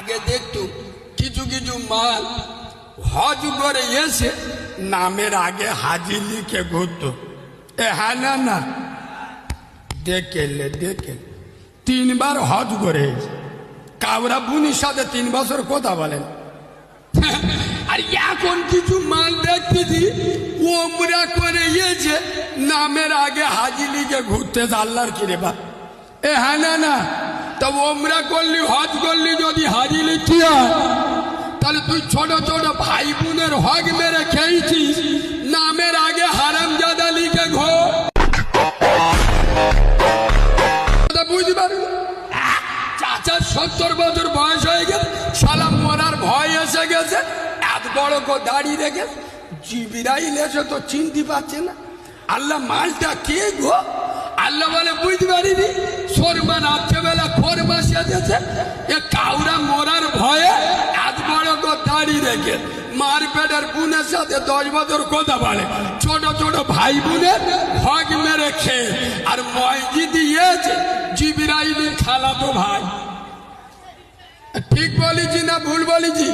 আগে দেখতো কিছু কিছু মাল হজ করে এসে নামের আগে হাজি লিখে ঘুরতো। হ্যাঁ না না দেখে 3 বার হজ করে কাবরা বুনির সাথে 3 বছর কথা বলেন। আর এখন কিছু মাল দেখতেছি ওমরা করে এসে নামের আগে হাজি লিখে ঘুরতে আল্লাহর কিরে বা। হ্যাঁ না না তা ওমরা করলি হজ করলি যদি হাজি লিখতে হয় তাহলে তুই ছোট ছোট ভাই বোনের হক মেরে খেয়েছিস, নামের আগে হারামজাদা লিখে ঘো। বুঝতে পারবি চাচার 70 বছর বয়স হয়ে গেছে, শালা মরার ভয় এসে গেছে, এত বড় দাড়ি রেখে জিবিরাইল এসে তো চিনতে পারছে না। আল্লাহ মালটা কে গো? আল্লাহ বলে বুঝতে পারিনি শর্মা রাত্রেবেলা খোরমা সেজেছে, এ কাউরা মরার ভয়ে এত বড় দাড়ি রেখে মার পেটের বোনের সাথে 10 বছর কথা বলে, ছোট ছোট ভাই বোনের হক মেরে খেয়ে। আর মসজিদে এসে জিবরাইলের খালাতো ভাই। ঠিক বলেছি না ভুল বলেছি?